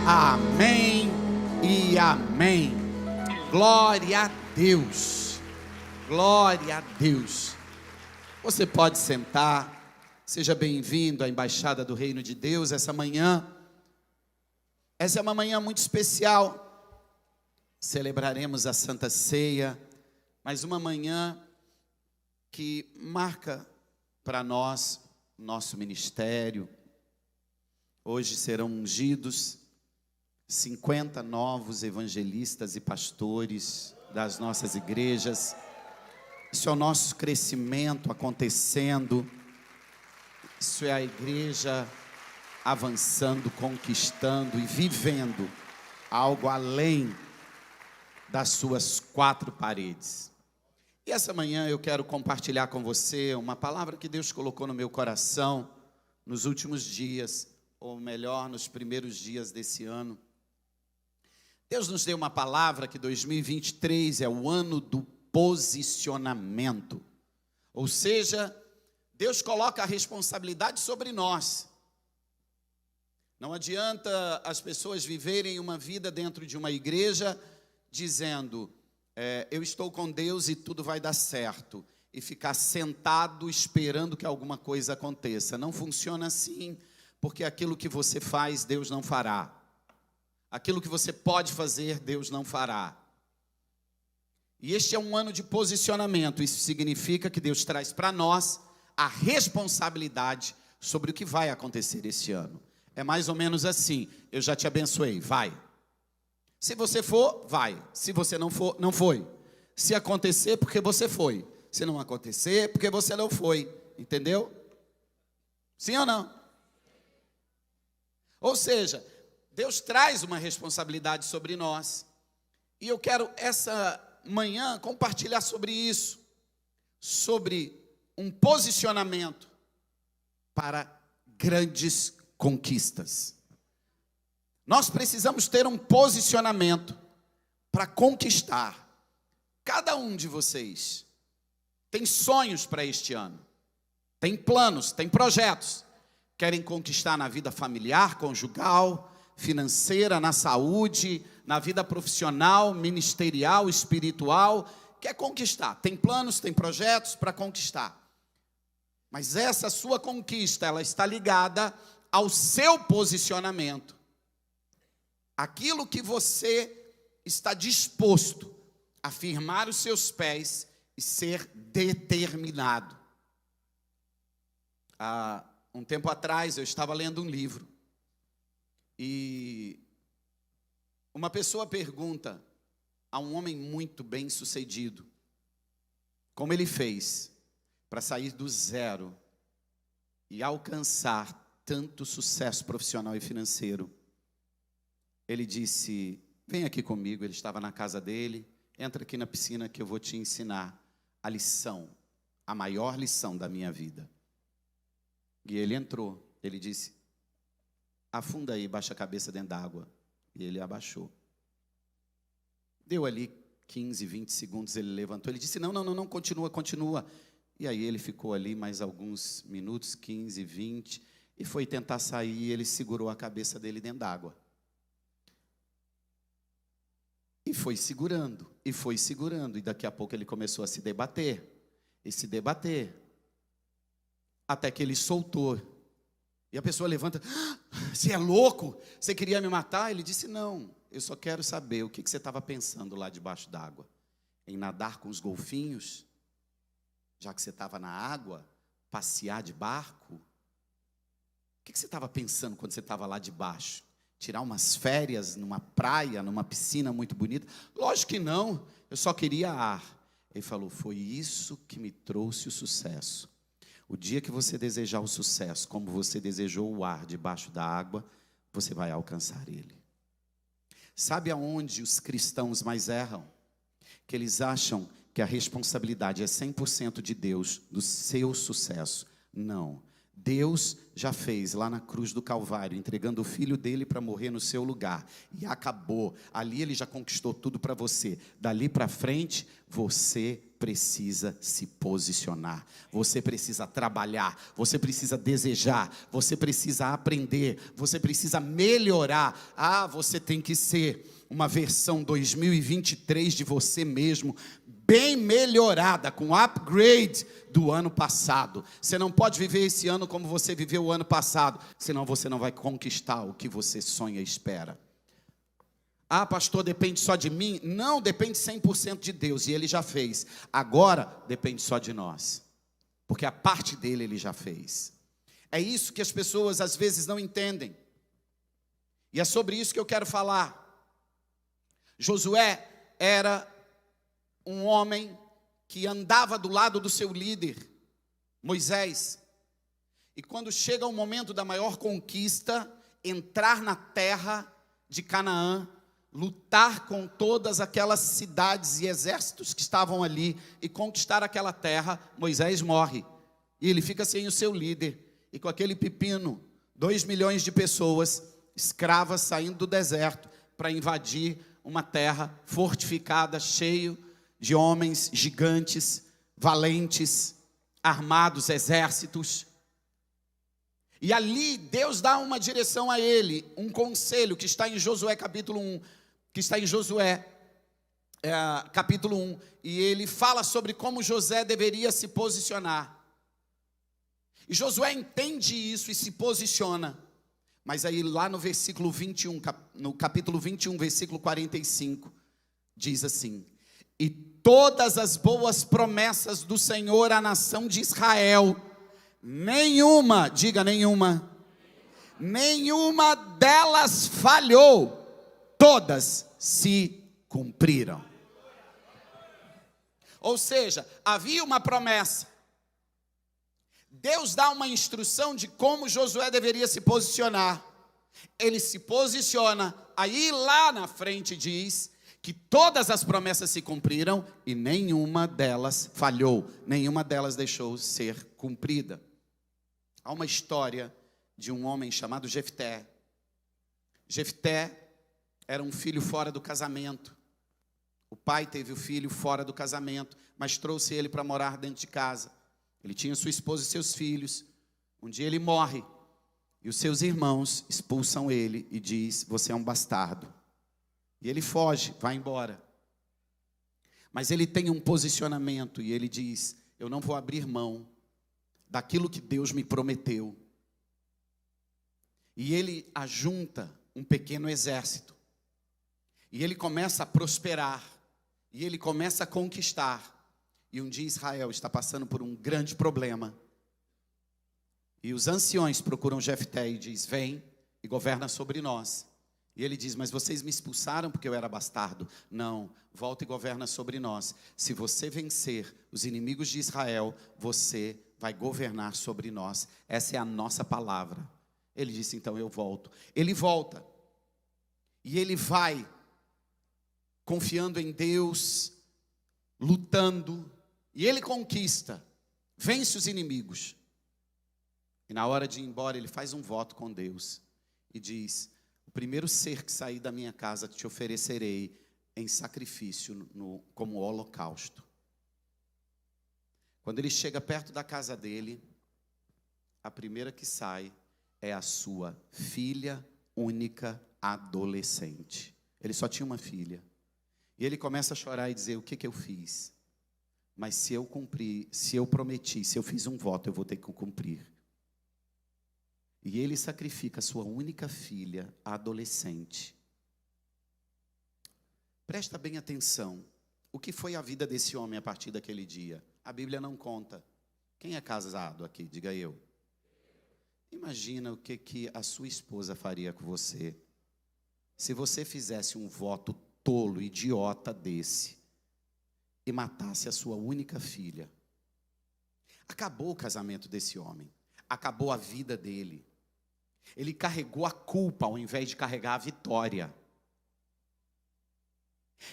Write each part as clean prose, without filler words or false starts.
Amém e amém. Glória a Deus. Glória a Deus. Você pode sentar. Seja bem-vindo à Embaixada do Reino de Deus essa manhã. Essa é uma manhã muito especial. Celebraremos a Santa Ceia, mas uma manhã que marca para nós, nosso ministério. Hoje serão ungidos 50 novos evangelistas e pastores das nossas igrejas. Isso é o nosso crescimento acontecendo. Isso é a igreja avançando, conquistando e vivendo algo além das suas quatro paredes. E essa manhã eu quero compartilhar com você uma palavra que Deus colocou no meu coração nos últimos dias, ou melhor, nos primeiros dias desse ano. Deus nos deu uma palavra que 2023 é o ano do posicionamento. Ou seja, Deus coloca a responsabilidade sobre nós. Não adianta as pessoas viverem uma vida dentro de uma igreja dizendo, eu estou com Deus e tudo vai dar certo, e ficar sentado esperando que alguma coisa aconteça. Não funciona assim, porque aquilo que você faz, Deus não fará. Aquilo que você pode fazer, Deus não fará. E este é um ano de posicionamento. Isso significa que Deus traz para nós a responsabilidade sobre o que vai acontecer este ano. É mais ou menos assim: eu já te abençoei, vai. Se você for, vai. Se você não for, não foi. Se acontecer, porque você foi. Se não acontecer, porque você não foi. Entendeu? Sim ou não? Ou seja, Deus traz uma responsabilidade sobre nós. E eu quero essa manhã compartilhar sobre isso. Sobre um posicionamento para grandes conquistas. Nós precisamos ter um posicionamento para conquistar. Cada um de vocês tem sonhos para este ano. Tem planos, tem projetos. Querem conquistar na vida familiar, conjugal, financeira, na saúde, na vida profissional, ministerial, espiritual. Quer conquistar. Tem planos, tem projetos para conquistar. Mas essa sua conquista, ela está ligada ao seu posicionamento. Aquilo que você está disposto a firmar os seus pés e ser determinado. Há um tempo atrás eu estava lendo um livro e uma pessoa pergunta a um homem muito bem sucedido como ele fez para sair do zero e alcançar tanto sucesso profissional e financeiro. Ele disse, vem aqui comigo. Ele estava na casa dele, entra aqui na piscina que eu vou te ensinar a lição, a maior lição da minha vida. E ele entrou, ele disse, afunda aí, baixa a cabeça dentro d'água. E ele abaixou. Deu ali 15, 20 segundos, ele levantou, ele disse, não, continua. E aí ele ficou ali mais alguns minutos, 15, 20, e foi tentar sair, e ele segurou a cabeça dele dentro d'água. E foi segurando, e daqui a pouco ele começou a se debater, até que ele soltou. E a pessoa levanta, você é louco? Você queria me matar? Ele disse, não, eu só quero saber o que você estava pensando lá debaixo d'água. Em nadar com os golfinhos? Já que você estava na água, passear de barco? O que você estava pensando quando você estava lá debaixo? Tirar umas férias numa praia, numa piscina muito bonita? Lógico que não, eu só queria ar. Ele falou, foi isso que me trouxe o sucesso. O dia que você desejar o sucesso, como você desejou o ar debaixo da água, você vai alcançar ele. Sabe aonde os cristãos mais erram? Que eles acham que a responsabilidade é 100% de Deus, do seu sucesso. Não, Deus já fez lá na cruz do Calvário, entregando o filho dele para morrer no seu lugar. E acabou. Ali ele já conquistou tudo para você. Dali para frente, você precisa se posicionar. Você precisa trabalhar. Você precisa desejar. Você precisa aprender. Você precisa melhorar. Você tem que ser uma versão 2023 de você mesmo, bem melhorada, com upgrade do ano passado. Você não pode viver esse ano como você viveu o ano passado, senão você não vai conquistar o que você sonha e espera. Pastor, depende só de mim? Não, depende 100% de Deus, e Ele já fez. Agora, depende só de nós, porque a parte dele Ele já fez. É isso que as pessoas às vezes não entendem, e é sobre isso que eu quero falar. Josué era um homem que andava do lado do seu líder, Moisés. E quando chega o momento da maior conquista, entrar na terra de Canaã, lutar com todas aquelas cidades e exércitos que estavam ali e conquistar aquela terra, Moisés morre. E ele fica sem o seu líder. E com aquele pepino, 2 milhões de pessoas, escravas saindo do deserto para invadir uma terra fortificada, cheio de homens gigantes, valentes, armados, exércitos. E ali Deus dá uma direção a ele, um conselho que está em Josué capítulo 1, capítulo 1, e ele fala sobre como José deveria se posicionar. E Josué entende isso e se posiciona. Mas aí lá no versículo 21, no capítulo 21, versículo 45, diz assim: e todas as boas promessas do Senhor à nação de Israel, nenhuma, diga nenhuma delas falhou, todas se cumpriram. Ou seja, havia uma promessa. Deus dá uma instrução de como Josué deveria se posicionar. Ele se posiciona, aí lá na frente diz que todas as promessas se cumpriram e nenhuma delas falhou, nenhuma delas deixou ser cumprida. Há uma história de um homem chamado Jefté. Jefté era um filho fora do casamento. O pai teve o filho fora do casamento, mas trouxe ele para morar dentro de casa. Ele tinha sua esposa e seus filhos. Um dia ele morre e os seus irmãos expulsam ele e diz: você é um bastardo. E ele foge, vai embora. Mas ele tem um posicionamento e ele diz: eu não vou abrir mão daquilo que Deus me prometeu. E ele ajunta um pequeno exército. E ele começa a prosperar. E ele começa a conquistar. E um dia Israel está passando por um grande problema. E os anciões procuram Jefté e diz: vem e governa sobre nós. E ele diz: mas vocês me expulsaram porque eu era bastardo. Não, volta e governa sobre nós. Se você vencer os inimigos de Israel, você vai governar sobre nós. Essa é a nossa palavra. Ele disse: então eu volto. Ele volta. E ele vai confiando em Deus, lutando. E ele conquista, vence os inimigos. E na hora de ir embora, ele faz um voto com Deus. E diz: o primeiro ser que sair da minha casa te oferecerei em sacrifício como holocausto. Quando ele chega perto da casa dele, a primeira que sai é a sua filha única adolescente. Ele só tinha uma filha. E ele começa a chorar e dizer: o que eu fiz? Mas se eu cumprir, se eu prometi, se eu fiz um voto, eu vou ter que cumprir. E ele sacrifica a sua única filha, adolescente. Presta bem atenção. O que foi a vida desse homem a partir daquele dia? A Bíblia não conta. Quem é casado aqui? Diga eu. Imagina o que a sua esposa faria com você se você fizesse um voto tolo, idiota desse e matasse a sua única filha. Acabou o casamento desse homem. Acabou a vida dele. Ele carregou a culpa ao invés de carregar a vitória.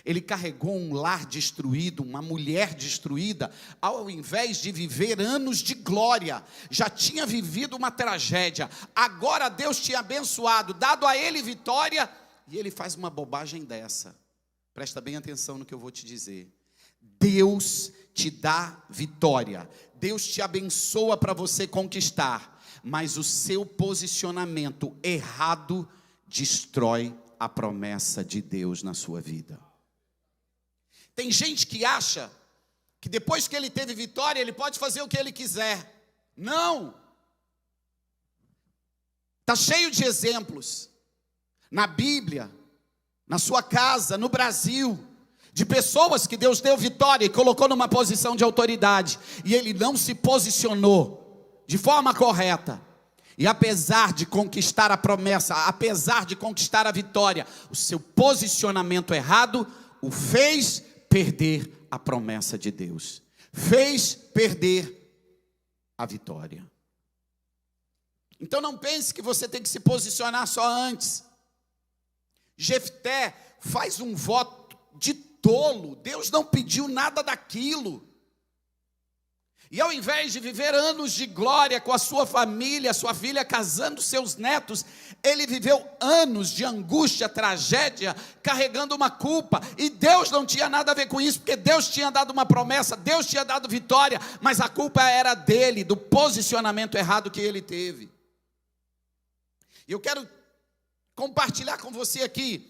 Ele carregou um lar destruído, uma mulher destruída, ao invés de viver anos de glória. Já tinha vivido uma tragédia. Agora Deus tinha abençoado, dado a ele vitória, e ele faz uma bobagem dessa. Presta bem atenção no que eu vou te dizer. Deus te dá vitória, Deus te abençoa para você conquistar, mas o seu posicionamento errado destrói a promessa de Deus na sua vida. Tem gente que acha que depois que ele teve vitória, ele pode fazer o que ele quiser. Não! Está cheio de exemplos, na Bíblia, na sua casa, no Brasil, de pessoas que Deus deu vitória e colocou numa posição de autoridade, e ele não se posicionou de forma correta. E apesar de conquistar a promessa, apesar de conquistar a vitória, o seu posicionamento errado o fez perder a promessa de Deus, fez perder a vitória. Então não pense que você tem que se posicionar só antes. Jefté faz um voto de tolo, Deus não pediu nada daquilo. E ao invés de viver anos de glória com a sua família, sua filha casando seus netos, ele viveu anos de angústia, tragédia, carregando uma culpa. E Deus não tinha nada a ver com isso, porque Deus tinha dado uma promessa, Deus tinha dado vitória, mas a culpa era dele, do posicionamento errado que ele teve. E eu quero compartilhar com você aqui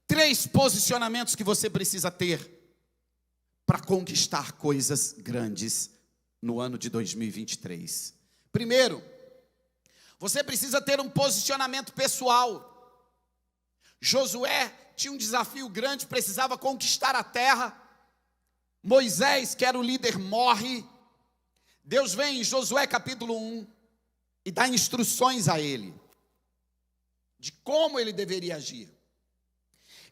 3 posicionamentos que você precisa ter para conquistar coisas grandes no ano de 2023. Primeiro, você precisa ter um posicionamento pessoal. Josué tinha um desafio grande, precisava conquistar a terra. Moisés, que era o líder, morre. Deus vem em Josué capítulo 1 e dá instruções a ele de como ele deveria agir.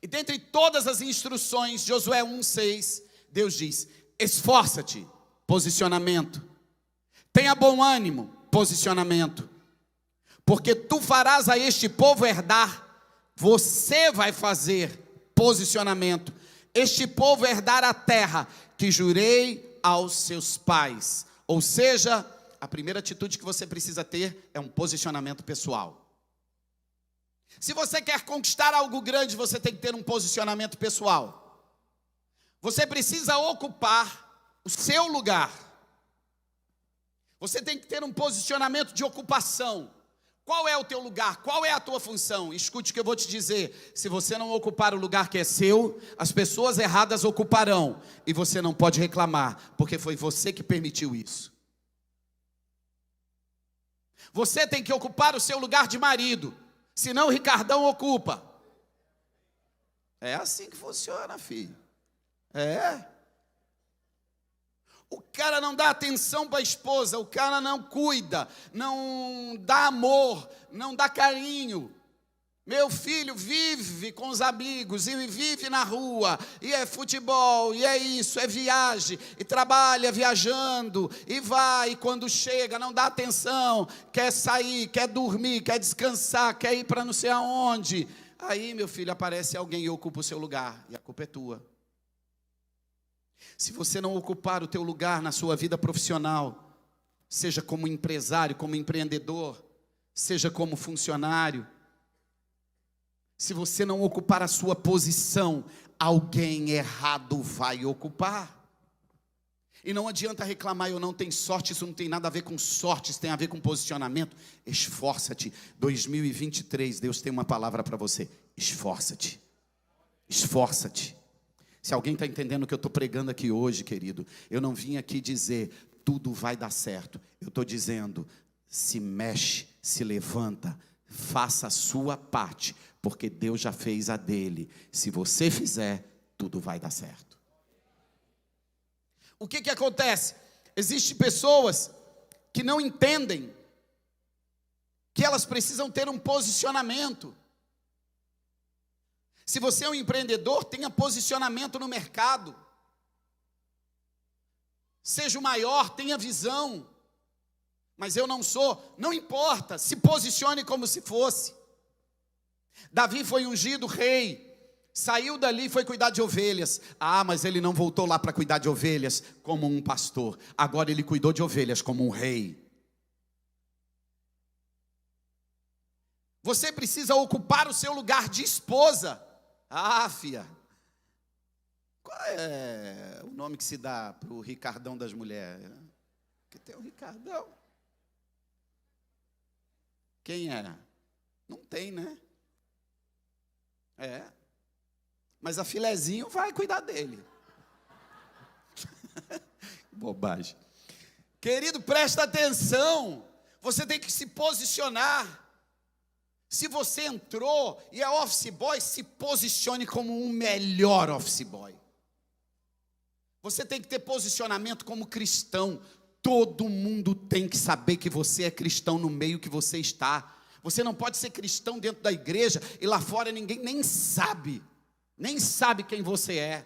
E dentre todas as instruções, Josué 1:6, Deus diz: esforça-te, posicionamento. Tenha bom ânimo, posicionamento. Porque tu farás a este povo herdar, você vai fazer, posicionamento. Este povo herdar a terra que jurei aos seus pais. Ou seja, a primeira atitude que você precisa ter é um posicionamento pessoal. Se você quer conquistar algo grande, você tem que ter um posicionamento pessoal. Você precisa ocupar o seu lugar. Você tem que ter um posicionamento de ocupação. Qual é o teu lugar? Qual é a tua função? Escute o que eu vou te dizer. Se você não ocupar o lugar que é seu, as pessoas erradas ocuparão. E você não pode reclamar, porque foi você que permitiu isso. Você tem que ocupar o seu lugar de marido. Senão o Ricardão ocupa. É assim que funciona, filho. É. O cara não dá atenção para a esposa, o cara não cuida, não dá amor, não dá carinho. Meu filho vive com os amigos, e vive na rua, e é futebol, e é isso, é viagem, e trabalha viajando, e vai, e quando chega não dá atenção, quer sair, quer dormir, quer descansar, quer ir para não sei aonde. Aí, meu filho, aparece alguém e ocupa o seu lugar, e a culpa é tua. Se você não ocupar o teu lugar na sua vida profissional, seja como empresário, como empreendedor, seja como funcionário, se você não ocupar a sua posição, alguém errado vai ocupar. E não adianta reclamar, eu não tenho sorte, isso não tem nada a ver com sorte, isso tem a ver com posicionamento. Esforça-te. 2023, Deus tem uma palavra para você. Esforça-te. Esforça-te. Se alguém está entendendo o que eu estou pregando aqui hoje, querido, eu não vim aqui dizer, tudo vai dar certo. Eu estou dizendo, se mexe, se levanta, faça a sua parte, porque Deus já fez a dele. Se você fizer, tudo vai dar certo. O que acontece? Existem pessoas que não entendem que elas precisam ter um posicionamento. Se você é um empreendedor, tenha posicionamento no mercado. Seja o maior, tenha visão. Mas eu não sou, não importa, se posicione como se fosse. Davi foi ungido rei, saiu dali e foi cuidar de ovelhas. Ah, mas ele não voltou lá para cuidar de ovelhas como um pastor. Agora ele cuidou de ovelhas como um rei. Você precisa ocupar o seu lugar de esposa. Ah, filha. Qual é o nome que se dá para o Ricardão das mulheres? Que tem o Ricardão. Quem é? Não tem, né? É. Mas a filezinho vai cuidar dele. Bobagem. Querido, presta atenção. Você tem que se posicionar. Se você entrou e é office boy, se posicione como um melhor office boy. Você tem que ter posicionamento como cristão. Todo mundo tem que saber que você é cristão no meio que você está. Você não pode ser cristão dentro da igreja e lá fora ninguém nem sabe quem você é.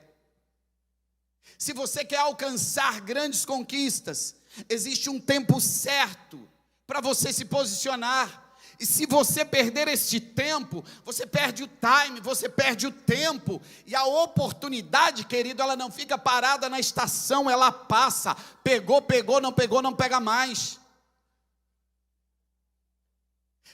Se você quer alcançar grandes conquistas, existe um tempo certo para você se posicionar. E se você perder este tempo, você perde o time, você perde o tempo. E a oportunidade, querido, ela não fica parada na estação, ela passa. Pegou, não pegou, não pega mais.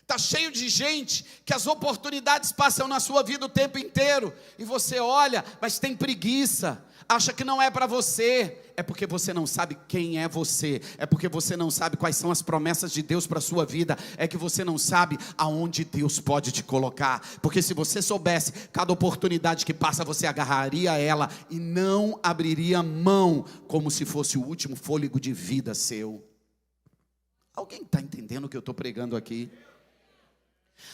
Está cheio de gente que as oportunidades passam na sua vida o tempo inteiro. E você olha, mas tem preguiça. Acha que não é para você. É porque você não sabe quem é você. É porque você não sabe quais são as promessas de Deus para a sua vida. É que você não sabe aonde Deus pode te colocar. Porque se você soubesse, cada oportunidade que passa você agarraria ela e não abriria mão, como se fosse o último fôlego de vida seu. Alguém está entendendo o que eu estou pregando aqui?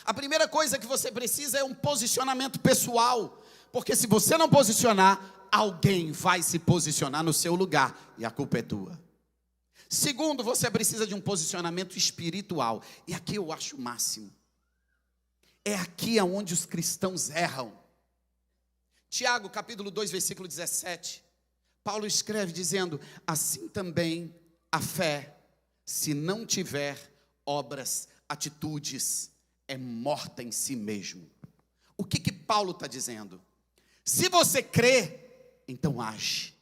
A primeira coisa que você precisa é um posicionamento pessoal. Porque se você não posicionar, alguém vai se posicionar no seu lugar e a culpa é tua. Segundo, você precisa de um posicionamento espiritual. E aqui eu acho o máximo. É aqui onde os cristãos erram. Tiago, capítulo 2, versículo 17. Paulo escreve dizendo: assim também a fé, se não tiver obras, atitudes, é morta em si mesmo. O que Paulo está dizendo? Se você crê, então age.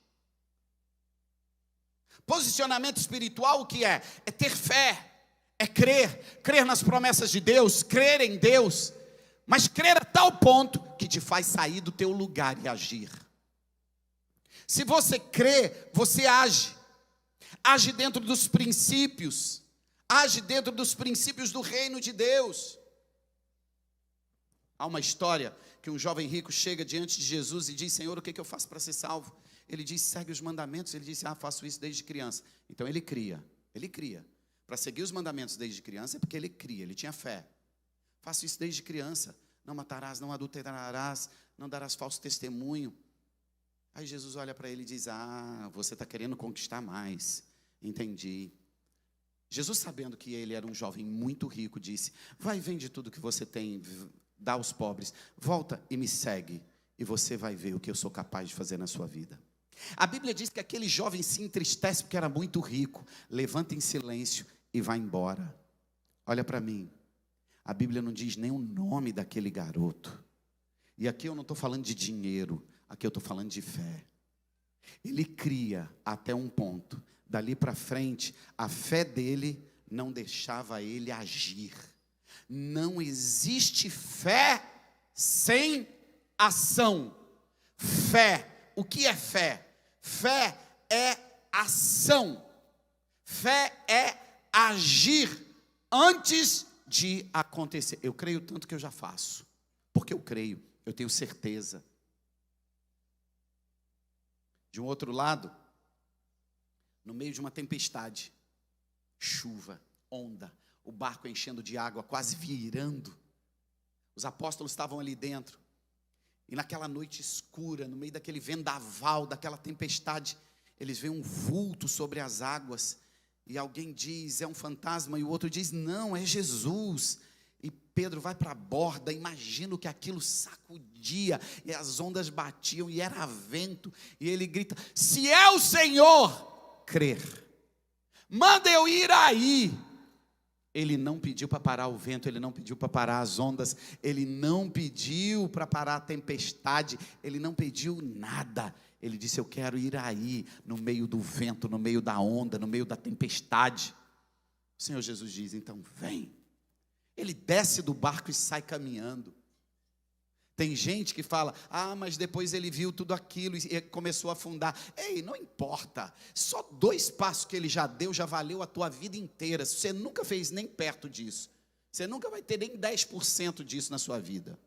Posicionamento espiritual o que é? É ter fé, é crer nas promessas de Deus, crer em Deus, mas crer a tal ponto que te faz sair do teu lugar e agir. Se você crê, você age dentro dos princípios, age dentro dos princípios do reino de Deus. Há uma história que um jovem rico chega diante de Jesus e diz: Senhor, o que eu faço para ser salvo? Ele diz: segue os mandamentos. Ele disse: faço isso desde criança. Então ele cria. Para seguir os mandamentos desde criança é porque ele cria, ele tinha fé. Faço isso desde criança. Não matarás, não adulterarás, não darás falso testemunho. Aí Jesus olha para ele e diz: você está querendo conquistar mais. Entendi. Jesus, sabendo que ele era um jovem muito rico, disse: vai, vende tudo que você tem, dá aos pobres, volta e me segue, e você vai ver o que eu sou capaz de fazer na sua vida. A Bíblia diz que aquele jovem se entristece porque era muito rico, levanta em silêncio e vai embora. Olha para mim, a Bíblia não diz nem o nome daquele garoto. E aqui eu não estou falando de dinheiro, aqui eu estou falando de fé. Ele cria até um ponto, dali para frente, a fé dele não deixava ele agir. Não existe fé sem ação. Fé, o que é fé? Fé é ação. Fé é agir antes de acontecer. Eu creio tanto que eu já faço, porque eu creio, eu tenho certeza. De um outro lado, no meio de uma tempestade, chuva, onda, o barco enchendo de água, quase virando. Os apóstolos estavam ali dentro. E naquela noite escura, no meio daquele vendaval, daquela tempestade, eles veem um vulto sobre as águas. E alguém diz: é um fantasma. E o outro diz: não, é Jesus. E Pedro vai para a borda. Imagina que aquilo sacudia. E as ondas batiam e era vento. E ele grita: se é o Senhor, crer, manda eu ir aí. Ele não pediu para parar o vento, ele não pediu para parar as ondas, ele não pediu para parar a tempestade, ele não pediu nada. Ele disse: eu quero ir aí, no meio do vento, no meio da onda, no meio da tempestade. O Senhor Jesus diz: então vem. Ele desce do barco e sai caminhando. Tem gente que fala: ah, mas depois ele viu tudo aquilo e começou a afundar. Ei, não importa, só 2 passos que ele já deu, já valeu a tua vida inteira. Você nunca fez nem perto disso, você nunca vai ter nem 10% disso na sua vida.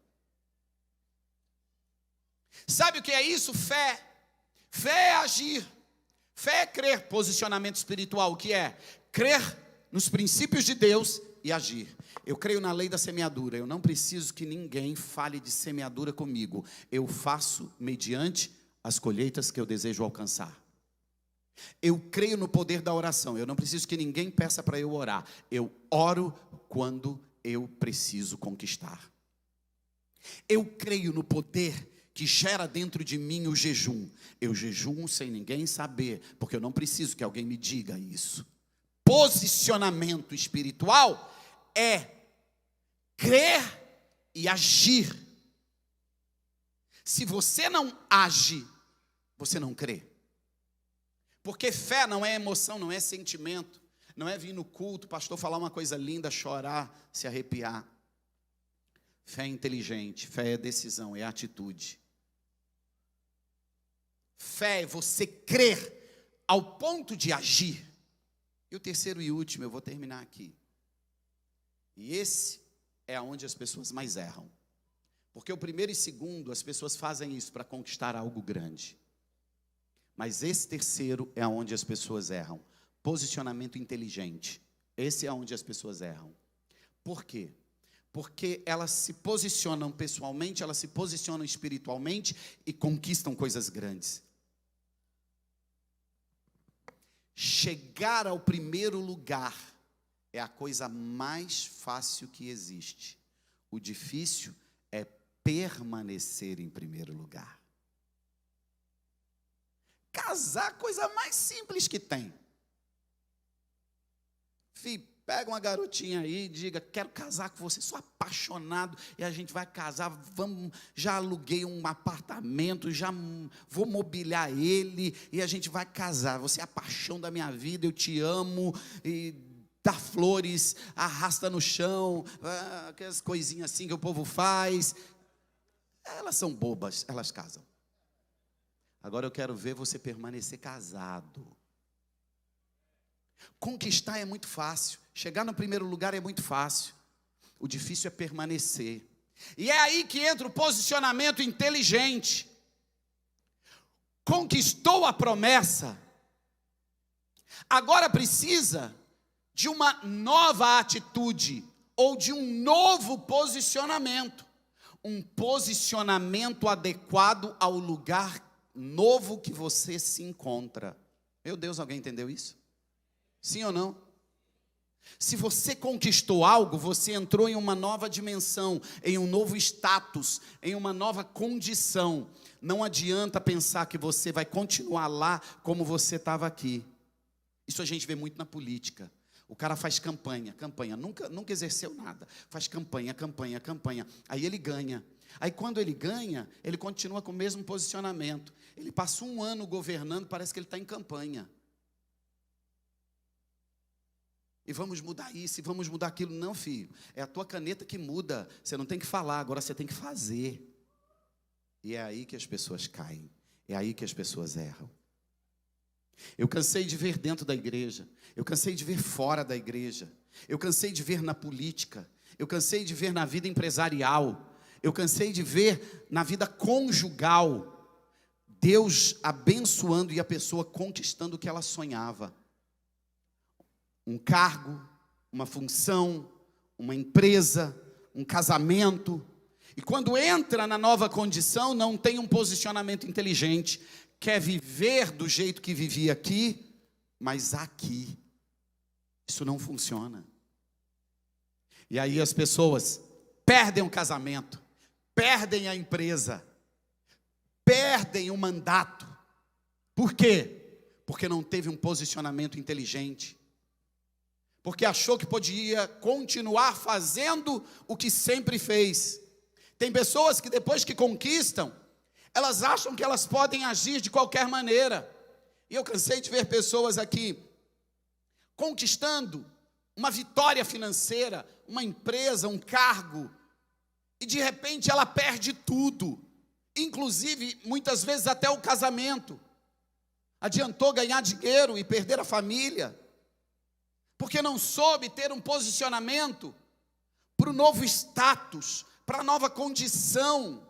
Sabe o que é isso? Fé. Fé é agir, fé é crer. Posicionamento espiritual, o que é? Crer nos princípios de Deus e agir. Eu creio na lei da semeadura. Eu não preciso que ninguém fale de semeadura comigo. Eu faço mediante as colheitas que eu desejo alcançar. Eu creio no poder da oração. Eu não preciso que ninguém peça para eu orar. Eu oro quando eu preciso conquistar. Eu creio no poder que gera dentro de mim o jejum. Eu jejuo sem ninguém saber, porque eu não preciso que alguém me diga isso. Posicionamento espiritual é crer e agir. Se você não age, você não crê. Porque fé não é emoção, não é sentimento, não é vir no culto, pastor falar uma coisa linda, chorar, se arrepiar. Fé é inteligente, fé é decisão, é atitude. Fé é você crer ao ponto de agir. E o terceiro e último, eu vou terminar aqui. E esse é onde as pessoas mais erram. Porque o primeiro e segundo, as pessoas fazem isso para conquistar algo grande. Mas esse terceiro é onde as pessoas erram. Posicionamento inteligente. Esse é onde as pessoas erram. Por quê? Porque elas se posicionam pessoalmente, elas se posicionam espiritualmente e conquistam coisas grandes. Chegar ao primeiro lugar é a coisa mais fácil que existe. O difícil é permanecer em primeiro lugar. Casar, a coisa mais simples que tem. Filho, pega uma garotinha aí e diga: quero casar com você, sou apaixonado e a gente vai casar, vamos, já aluguei um apartamento, já vou mobiliar ele e a gente vai casar. Você é a paixão da minha vida, eu te amo, e dá flores, arrasta no chão, aquelas coisinhas assim que o povo faz. Elas são bobas, elas casam. Agora eu quero ver você permanecer casado. Conquistar é muito fácil, chegar no primeiro lugar é muito fácil. O difícil é permanecer. E é aí que entra o posicionamento inteligente. Conquistou a promessa, agora precisa de uma nova atitude, ou de um novo posicionamento. Um posicionamento adequado ao lugar novo que você se encontra. Meu Deus, alguém entendeu isso? Sim ou não? Se você conquistou algo, você entrou em uma nova dimensão, em um novo status, em uma nova condição. Não adianta pensar que você vai continuar lá como você estava aqui. Isso a gente vê muito na política. O cara faz campanha, nunca exerceu nada. Faz campanha. Aí ele ganha. Aí quando ele ganha, ele continua com o mesmo posicionamento. Ele passa 1 ano governando, parece que ele está em campanha. E vamos mudar isso, e vamos mudar aquilo. Não, filho, é a tua caneta que muda. Você não tem que falar, agora você tem que fazer. E é aí que as pessoas caem. É aí que as pessoas erram. Eu cansei de ver dentro da igreja. Eu cansei de ver fora da igreja. Eu cansei de ver na política. Eu cansei de ver na vida empresarial. Eu cansei de ver na vida conjugal. Deus abençoando e a pessoa conquistando o que ela sonhava. Um cargo, uma função, uma empresa, um casamento. E quando entra na nova condição, não tem um posicionamento inteligente. Quer viver do jeito que vivia aqui, mas aqui. Isso não funciona. E aí as pessoas perdem o casamento, perdem a empresa, perdem o mandato. Por quê? Porque não teve um posicionamento inteligente. porque achou que podia continuar fazendo o que sempre fez. Tem pessoas que depois que conquistam, elas acham que elas podem agir de qualquer maneira. E eu cansei de ver pessoas aqui conquistando uma vitória financeira, uma empresa, um cargo, e de repente ela perde tudo, inclusive muitas vezes até o casamento. Adiantou ganhar dinheiro e perder a família, porque não soube ter um posicionamento para o novo status, para a nova condição.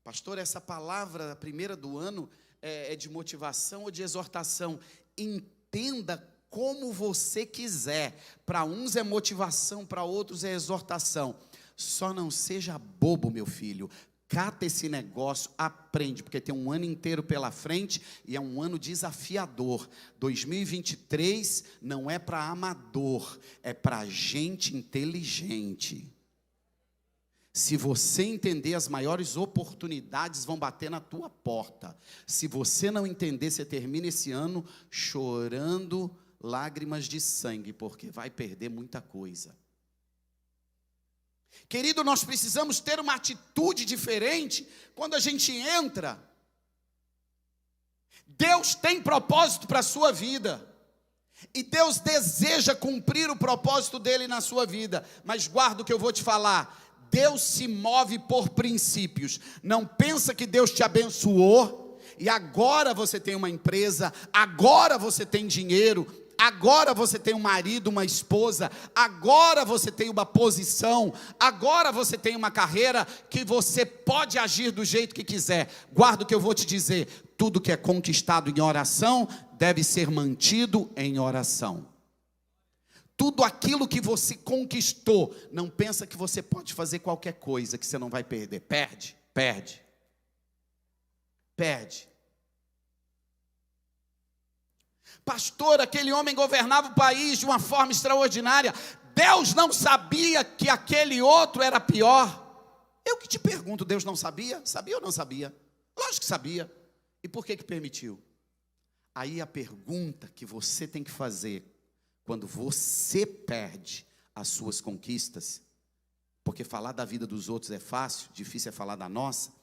Pastor, essa palavra, a primeira do ano, é de motivação ou de exortação? Entenda como você quiser. Para uns é motivação, para outros é exortação. Só não seja bobo, meu filho. Cata esse negócio, aprende, porque tem um ano inteiro pela frente e é um ano desafiador. 2023 não é para amador, é para gente inteligente. Se você entender, as maiores oportunidades vão bater na tua porta. Se você não entender, você termina esse ano chorando lágrimas de sangue, porque vai perder muita coisa. Querido, nós precisamos ter uma atitude diferente quando a gente entra. Deus tem propósito para a sua vida. E Deus deseja cumprir o propósito dele na sua vida. Mas guarda o que eu vou te falar. Deus se move por princípios. Não pensa que Deus te abençoou e agora você tem uma empresa, agora você tem dinheiro, agora você tem um marido, uma esposa, agora você tem uma posição, agora você tem uma carreira que você pode agir do jeito que quiser. Guarda o que eu vou te dizer: tudo que é conquistado em oração deve ser mantido em oração. Tudo aquilo que você conquistou, não pensa que você pode fazer qualquer coisa que você não vai perder. Perde. Pastor, aquele homem governava o país de uma forma extraordinária. Deus não sabia que aquele outro era pior? Eu que te pergunto, Deus não sabia? Sabia ou não sabia? Lógico que sabia. E por que permitiu? Aí a pergunta que você tem que fazer quando você perde as suas conquistas, porque falar da vida dos outros é fácil, difícil é falar da nossa.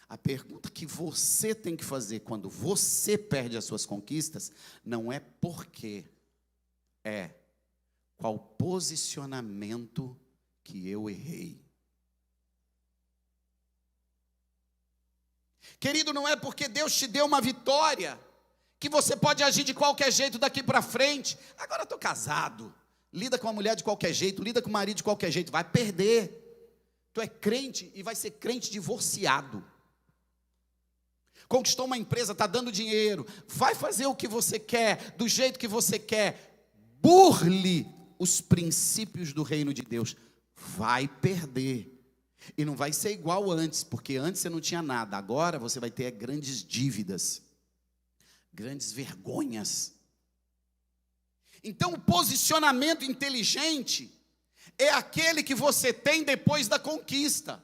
A pergunta que você tem que fazer quando você perde as suas conquistas, não é por quê, é qual posicionamento que eu errei. Querido, não é porque Deus te deu uma vitória que você pode agir de qualquer jeito daqui para frente. Agora eu estou casado, lida com uma mulher de qualquer jeito, lida com o marido de qualquer jeito, vai perder. Tu é crente e vai ser crente divorciado. Conquistou uma empresa, está dando dinheiro, vai fazer o que você quer, do jeito que você quer. Burle os princípios do reino de Deus, vai perder. E não vai ser igual antes, porque antes você não tinha nada, agora você vai ter grandes dívidas, grandes vergonhas. Então o posicionamento inteligente é aquele que você tem depois da conquista.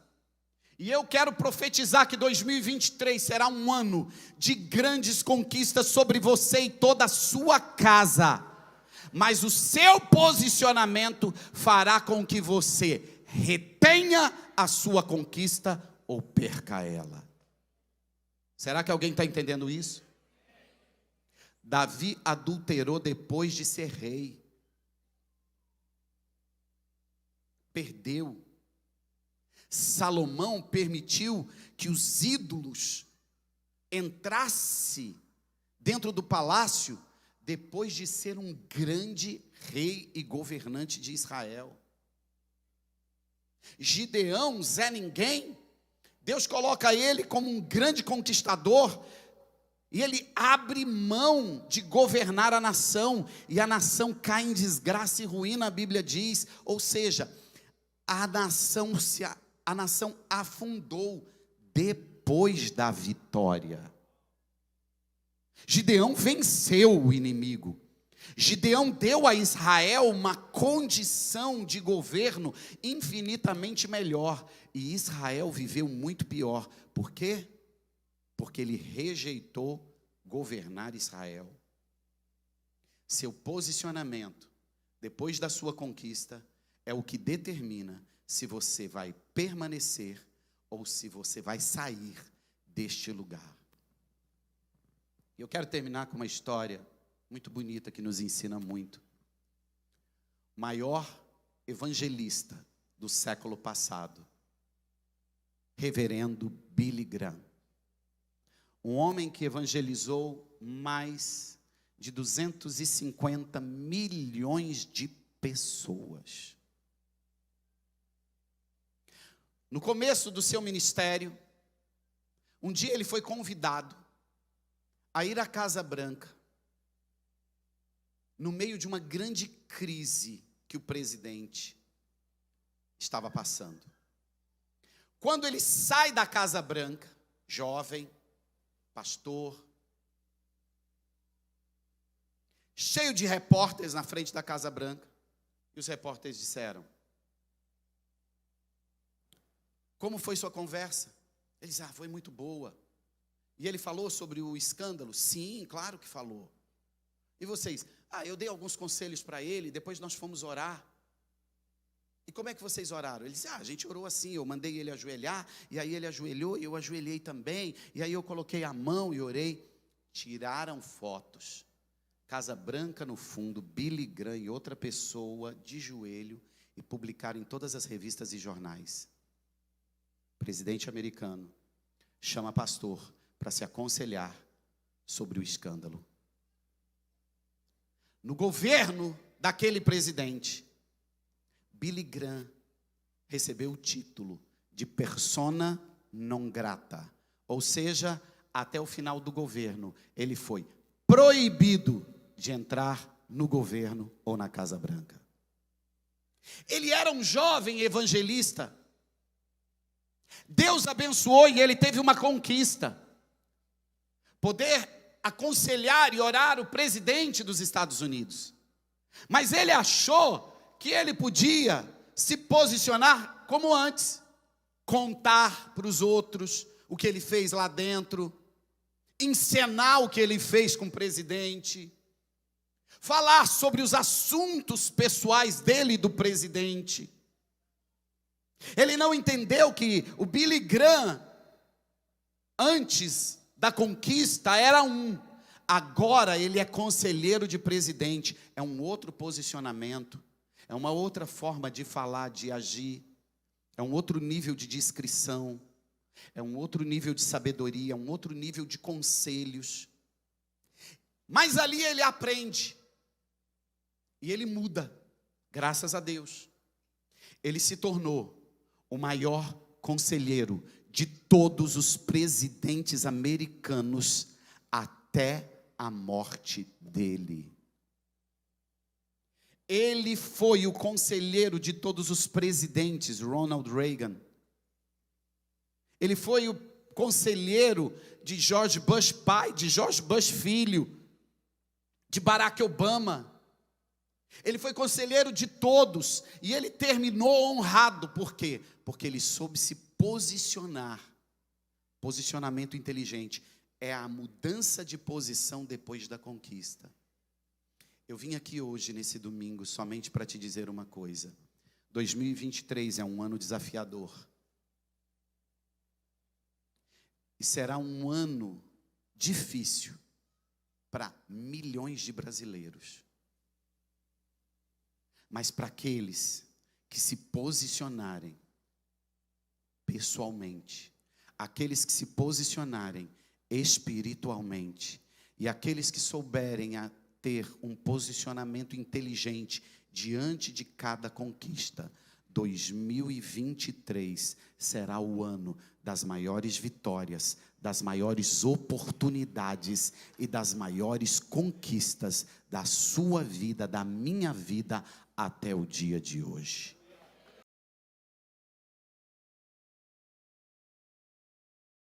E eu quero profetizar que 2023 será um ano de grandes conquistas sobre você e toda a sua casa. Mas o seu posicionamento fará com que você retenha a sua conquista ou perca ela. Será que alguém está entendendo isso? Davi adulterou depois de ser rei. Perdeu. Salomão permitiu que os ídolos entrassem dentro do palácio depois de ser um grande rei e governante de Israel. Gideão, Zé Ninguém, Deus coloca ele como um grande conquistador, e ele abre mão de governar a nação, e a nação cai em desgraça e ruína, a Bíblia diz. Ou seja, a nação afundou depois da vitória. Gideão venceu o inimigo. Gideão deu a Israel uma condição de governo infinitamente melhor, e Israel viveu muito pior. Por quê? Porque ele rejeitou governar Israel. Seu posicionamento, depois da sua conquista, é o que determina se você vai permanecer ou se você vai sair deste lugar. Eu quero terminar com uma história muito bonita que nos ensina muito. O maior evangelista do século passado, Reverendo Billy Graham. Um homem que evangelizou mais de 250 milhões de pessoas. No começo do seu ministério, um dia ele foi convidado a ir à Casa Branca, no meio de uma grande crise que o presidente estava passando. Quando ele sai da Casa Branca, jovem, pastor, cheio de repórteres na frente da Casa Branca, e os repórteres disseram: como foi sua conversa? Ele disse: foi muito boa. E ele falou sobre o escândalo? Sim, claro que falou. E vocês? Eu dei alguns conselhos para ele, depois nós fomos orar. E como é que vocês oraram? Ele disse: a gente orou assim, eu mandei ele ajoelhar, e aí ele ajoelhou, e eu ajoelhei também, e aí eu coloquei a mão e orei. Tiraram fotos. Casa Branca no fundo, Billy Graham e outra pessoa de joelho, e publicaram em todas as revistas e jornais. O presidente americano chama pastor para se aconselhar sobre o escândalo. No governo daquele presidente, Billy Graham recebeu o título de persona non grata, ou seja, até o final do governo, ele foi proibido de entrar no governo ou na Casa Branca. Ele era um jovem evangelista. Deus abençoou e ele teve uma conquista. Poder aconselhar e orar o presidente dos Estados Unidos. Mas ele achou que ele podia se posicionar como antes. Contar para os outros o que ele fez lá dentro. Encenar o que ele fez com o presidente. Falar sobre os assuntos pessoais dele e do presidente. Ele não entendeu que o Billy Graham, antes da conquista, era agora ele é conselheiro de presidente. É um outro posicionamento, é uma outra forma de falar, de agir, é um outro nível de discrição, é um outro nível de sabedoria, é um outro nível de conselhos. Mas ali ele aprende, e ele muda, graças a Deus. Ele se tornou o maior conselheiro de todos os presidentes americanos até a morte dele. Ele foi o conselheiro de todos os presidentes, Ronald Reagan. Ele foi o conselheiro de George Bush pai, de George Bush filho, de Barack Obama. Ele foi conselheiro de todos, e ele terminou honrado. Por quê? Porque ele soube se posicionar. Posicionamento inteligente é a mudança de posição depois da conquista. Eu vim aqui hoje, nesse domingo, somente para te dizer uma coisa. 2023 é um ano desafiador. E será um ano difícil para milhões de brasileiros. Mas para aqueles que se posicionarem pessoalmente, aqueles que se posicionarem espiritualmente, e aqueles que souberem ter um posicionamento inteligente diante de cada conquista, 2023 será o ano das maiores vitórias, das maiores oportunidades e das maiores conquistas da sua vida, da minha vida, até o dia de hoje.